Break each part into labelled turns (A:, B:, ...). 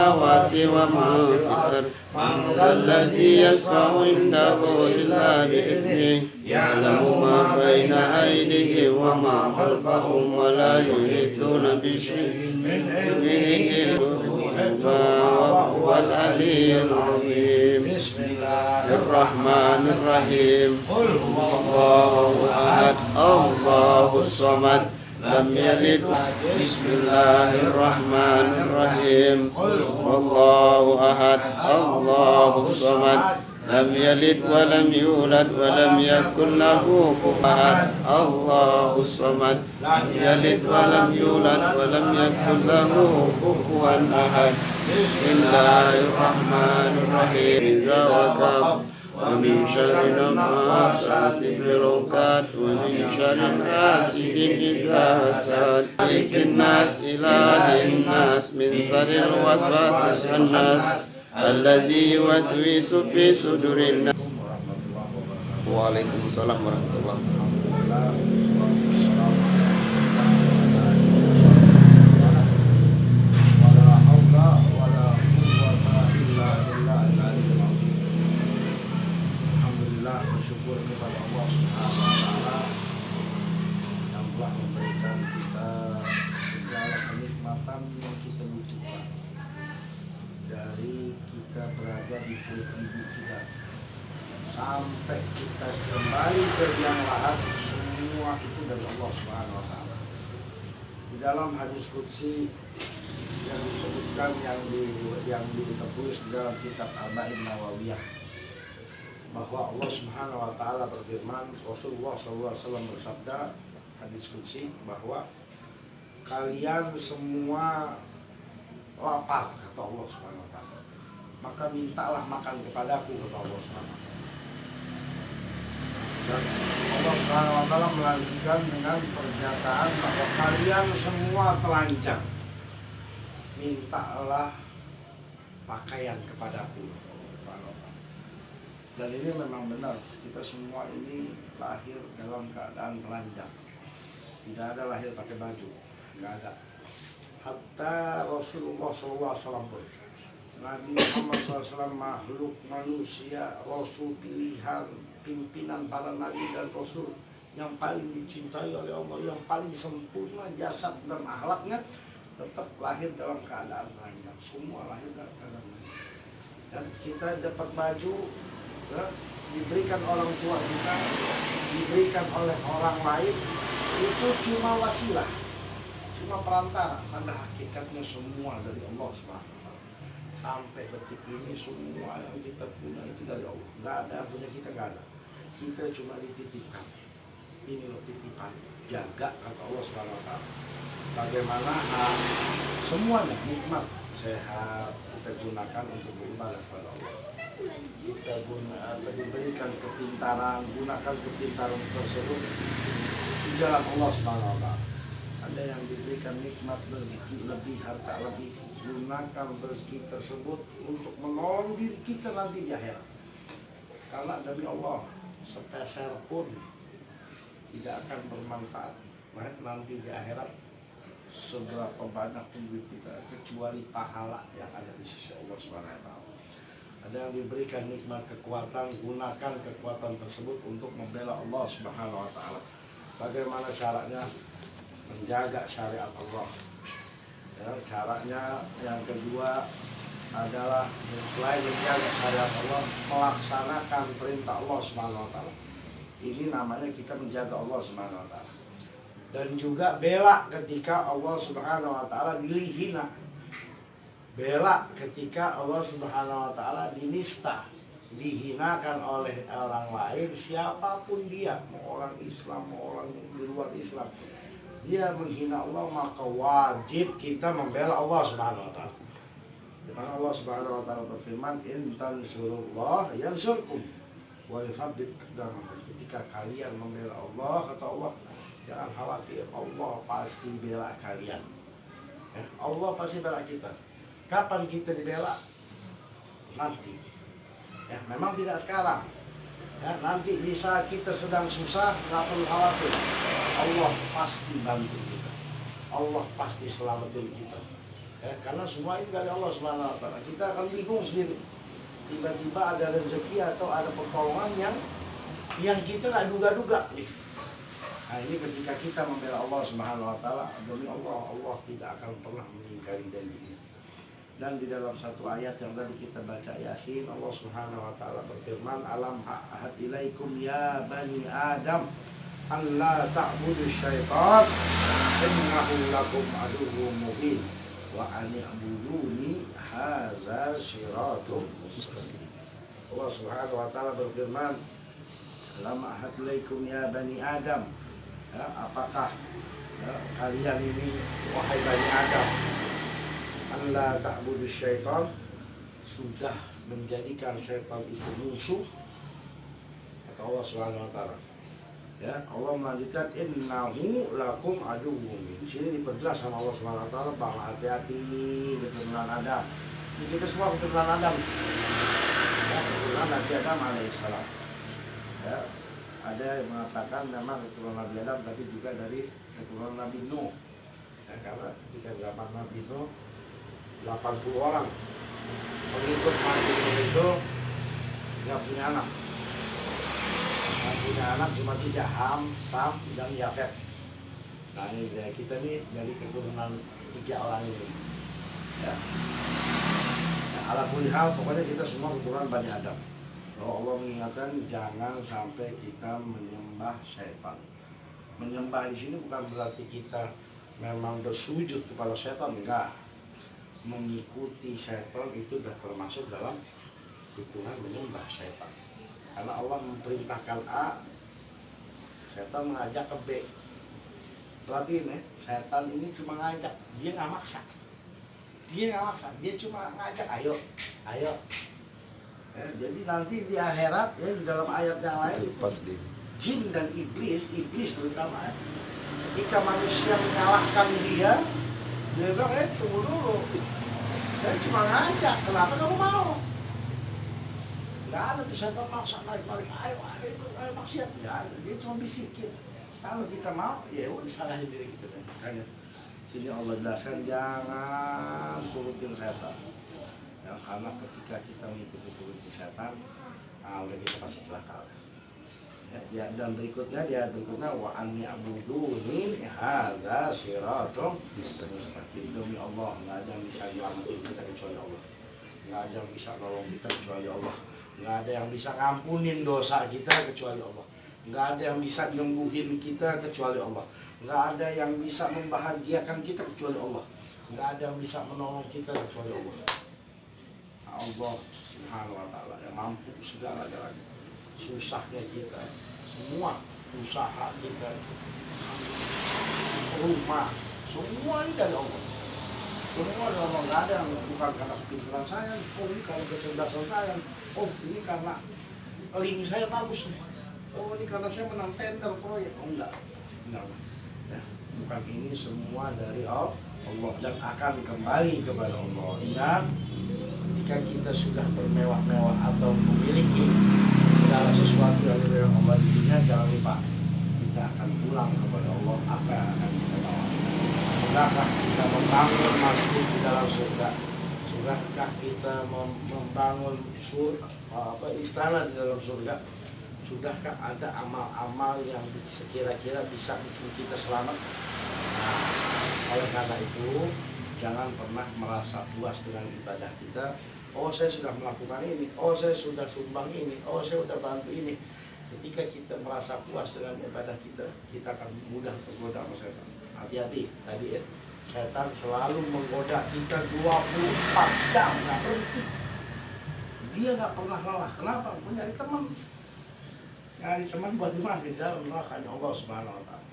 A: وما في الأرض من ذا الذي يشفع عنده إلا بإذنه يعلم ما بين أيديهم وما خلفهم ولا يحيطون بشيء من علمه إلا وهو العلي العظيم. بسم الله الرحمن الرحيم. قل هو الله أحد الله الصمد لم يلد. بسم الله الرحمن الرحيم. قل هو الله أحد الله الصمد لم يلد ولم يولد ولم يكن له كفوا أحد الله الصمد لم يلد ولم يولد ولم يكن له كفوا أحد. بسم الله الرحمن الرحيم. إذا وقب ومن شر النفاثات في العقد ومن شر حاسد إذا حسد. ملك الناس إله الناس من شر الوسواس الخناس الذي يوسوس في صدور الناس. Waalaikumsalam warahmatullahi wabarakatuh.
B: Bersyukur kepada Allah Subhanahu wa Ta'ala yang telah memberikan kita segala kenikmatan yang kita butuhkan, dari kita berada di perut ibu kita sampai kita kembali ke liang lahat, semua itu dari Allah Subhanahu wa Ta'ala. Di dalam hadis qudsi yang disebutkan yang ditulis di dalam kitab Arba'in Nawawiyah, bahwa Allah Subhanahu wa Ta'ala berfirman, Rasulullah SAW bersabda hadis qudsi bahwa kalian semua lapar, kata Allah Subhanahu wa Ta'ala, maka mintalah makan kepadaku, kata Allah Subhanahu wa Ta'ala. Dan Allah Subhanahu wa Ta'ala melanjutkan dengan pernyataan bahwa kalian semua telanjang, mintalah pakaian kepadaku. Dan ini memang benar, kita semua ini lahir dalam keadaan telanjang, tidak ada lahir pakai baju, nggak ada. Hatta Rasulullah SAW pun, Nabi Muhammad SAW makhluk manusia, Rasul pilihan, pimpinan para nabi dan Rasul yang paling dicintai oleh Allah, yang paling sempurna jasad dan akhlaknya, tetap lahir dalam keadaan telanjang. Semua lahir dalam keadaan telanjang. Dan kita dapat baju diberikan orang tua kita, diberikan oleh orang lain, itu cuma wasilah, cuma perantara. Pada hakikatnya semua dari Allah SWT. Sampai detik ini semua yang kita punya itu dari Allah. Nggak ada punya kita, nggak ada. Kita cuma dititipkan. Ini loh titipan, jaga, kata Allah SWT. Bagaimana semuanya nikmat, sehat, kita gunakan untuk beribadah kepada Allah. Kita diberikan kepintaran, gunakan kepintaran tersebut di jalan Allah Subhanahu wa Ta'ala. Ada yang diberikan nikmat rezeki lebih, harta lebih, gunakan rezeki tersebut untuk menolong diri kita nanti di akhirat. Karena demi Allah, sepeser pun tidak akan bermanfaat nanti di akhirat seberapa banyak duit kita, kecuali pahala yang ada di sisi Allah Subhanahu wa Ta'ala. Ada yang diberikan nikmat kekuatan, gunakan kekuatan tersebut untuk membela Allah Subhanahu wa Ta'ala. Bagaimana caranya? Menjaga syariat Allah. Ya, caranya yang kedua adalah selain menjaga syariat Allah, melaksanakan perintah Allah Subhanahu wa Ta'ala. Ini namanya kita menjaga Allah Subhanahu wa Ta'ala. Dan juga bela ketika Allah Subhanahu wa Ta'ala dihina. Bela ketika Allah Subhanahu wa Ta'ala dinista, dihinakan oleh orang lain, siapapun dia, mau orang Islam, mau orang di luar Islam, dia menghina Allah, maka wajib kita membela Allah Subhanahu wa Ta'ala. Dimana Allah Subhanahu wa Ta'ala berfirman, in tansurullah yansurkum wa yuthabbit aqdamakum. Ketika kalian membela Allah, kata Allah, jangan khawatir, Allah pasti bela kalian. Allah pasti bela kita. Kapan kita dibela? Nanti. Ya, memang tidak sekarang. Ya, nanti bisa kita sedang susah, nggak perlu khawatir. Allah pasti bantu kita. Allah pasti selamatin kita. Karena semua ini dari Allah Subhanahu wa Ta'ala. Kita akan bingung sendiri. Tiba-tiba ada rezeki atau ada pertolongan yang kita nggak duga-duga nih. Nah, ini ketika kita membela Allah Subhanahu wa Ta'ala, demi Allah, Allah tidak akan pernah mengingkari janjinya. Dan di dalam satu ayat yang tadi kita baca Yasin, Allah Subhanahu wa Ta'ala berfirman, alam ahad ilaikum ya bani Adam an la ta'budu syaitan innahu lakum aduwwum mubin wa an i'buduni hadza siratum mustaqim. Allah Subhanahu wa Ta'ala berfirman, alam ahad ilaikum ya bani Adam, apakah kalian ini wahai bani Adam, Allah ta'budu syaitan, sudah menjadikan syaitan itu musuh, kata Allah Subhanahu wa Ta'ala. Ya, Allah melanjutkan innahu lakum aduwwum mubin. Di sini diperjelas sama Allah Subhanahu wa Ta'ala bahwa hati-hati keturunan Adam. Ini kita semua keturunan Adam. Ya, keturunan Nabi Adam alaihissalam. Ya, ada yang mengatakan memang keturunan Nabi Adam, tapi juga dari keturunan Nabi Nuh. Ya, karena ketika zaman Nabi Nuh 80 orang pengikut Nabi Nuh itu nggak punya anak. Yang punya anak cuma 3, Ham, Sam, dan Yafet. Nah ini kita nih dari keturunan 3 orang ini. Ya. Nah, ala kulli hal, pokoknya kita semua keturunan Bani Adam. Kalau Allah mengingatkan jangan sampai kita menyembah syaitan. Menyembah di sini bukan berarti kita memang bersujud kepada syaitan, enggak. Mengikuti syaitan itu sudah termasuk dalam hitungan menyembah syaitan. Karena Allah memerintahkan A, syaitan mengajak ke B. Berarti ini syaitan ini cuma ngajak, dia nggak maksa. Dia cuma ngajak, ayo. Jadi nanti di akhirat, ya di dalam ayat yang lain, jin dan iblis terutama, ketika manusia menyalahkan dia bilang, tunggu dulu, saya cuma ngajak, kenapa kamu mau? Nggak ada tuh syaitan maksa, naik-naik, ayo maksiat, nggak ada, dia cuma bisikin. Kalau kita mau, ya udah salahin diri kita. Makanya sini Allah jelaskan jangan turutin setan. Ya, karena ketika kita mengikuti setan, udah kita pasti celaka. Ya, dan berikutnya wa an ya'buduni hadza siratum mustaqim. Demi Allah, nggak ada yang bisa nyelamatin kita kecuali Allah. Nggak ada yang bisa nolong kita kecuali Allah. Nggak ada yang bisa ngampunin dosa kita kecuali Allah. Nggak ada yang bisa nyembuhin kita kecuali Allah. Nggak ada yang bisa membahagiakan kita kecuali Allah. Nggak ada yang bisa menolong kita kecuali Allah. Allah Subhanahu wa Ta'ala yang mampu segala-galanya. Susahnya kita, semua usaha kita, rumah, semua ini dari Allah. Semua dari Allah, nggak ada yang bukan karena pintaran saya, ini karena kecerdasan saya, ini karena link saya bagus, ini karena saya menang tender proyek, enggak. Ya, bukan, ini semua dari Allah dan akan kembali kepada Allah. Ingat, jika kita sudah bermewah-mewah atau memiliki segala sesuatu yang dari Allah di dunia, jangan lupa kita akan pulang kepada Allah. Apa yang akan kita bawa? Sudahkah kita membangun masjid di dalam surga? Sudahkah kita membangun istana di dalam surga? Sudahkah ada amal-amal yang sekira-kira bisa bikin kita selamat? Nah, oleh karena itu jangan pernah merasa puas dengan ibadah kita. Oh, saya sudah melakukan ini, oh saya sudah sumbang ini, oh saya sudah bantu ini. Ketika kita merasa puas dengan ibadah kita, kita akan mudah tergoda sama setan. Hati-hati, tadi ya, setan selalu menggoda kita 24 jam, nggak berhenti. Dia nggak pernah lelah. Kenapa? Mencari teman. Nyari teman buat dimasukin dalam nerakanya Allah Subhanahu wa Ta'ala.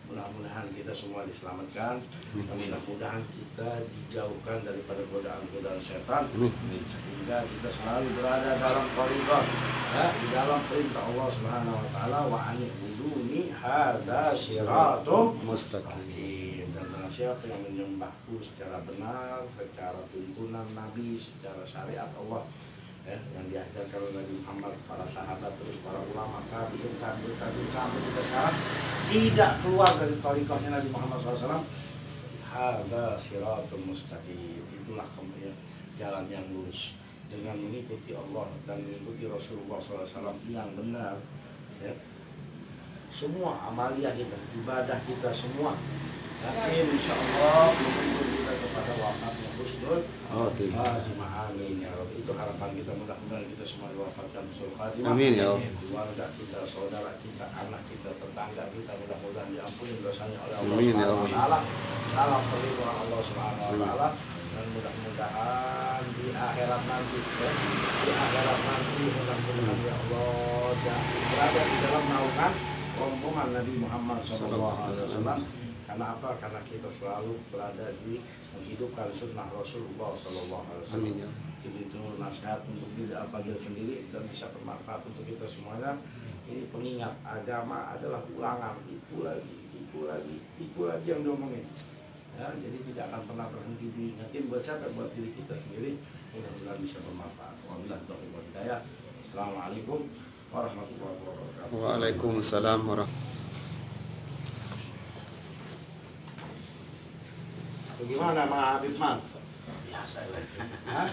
B: Mudah-mudahan kita semua diselamatkan. Mudah-mudahan kita dijauhkan daripada godaan-godaan setan, sehingga kita selalu berada dalam koridor, ya, di dalam perintah Allah Subhanahu wa Ta'ala, wa an'buduni hadza siratum mustaqim. Dan barang siapa yang menyembahku secara benar, secara tuntunan Nabi, secara syariat Allah, yang diajarkan oleh Nabi Muhammad, para sahabat, terus para ulama, tabi'in, sampai kita sekarang tidak keluar dari thariqahnya Nabi Muhammad SAW, hadza siratul mustaqim. Itulah kemudian jalan yang lurus dengan mengikuti Allah dan mengikuti Rasulullah SAW yang benar, ya. Semua amalia kita, ibadah kita semua, yakin insya Allah menuntun kita kepada wafatnya husnul khatimah. Amin ya Rabbi. Itu harapan kita, mudah-mudahan kita semua diwafatkan husnul khatimah.
A: Amin ya Allah.
B: Keluarga kita, saudara kita, anak kita, tetangga kita, mudah-mudahan diampuni dosanya oleh Allah
A: Amin ya
B: Subhanahu wa
A: Allah.
B: taala. Salam perlindungan Allah Subhanahu wa taala. Dan mudah-mudahan di akhirat nanti, ya, di akhirat nanti mudah-mudahan ya Allah berada di dalam naungan rombongan Nabi Muhammad SAW. Karena apa? Karena kita selalu berada di menghidupkan sunnah Rasulullah SAW.
A: Amin ya.
B: Jadi itu nasihat untuk diri Al-Fadil sendiri dan bisa bermanfaat untuk kita semuanya. Ini pengingat, agama adalah ulangan, itu lagi yang diomongin. Ya, jadi tidak akan pernah berhenti diingatin buat siapa, buat diri kita sendiri. Mudah-mudahan bisa bermanfaat. Wabillahi taufiq wal hidayah. Assalamualaikum warahmatullahi wabarakatuh.
A: Waalaikumsalam warahmatullahi.
B: Bagaimana Pak Habib Man? Biasa lagi. Hah?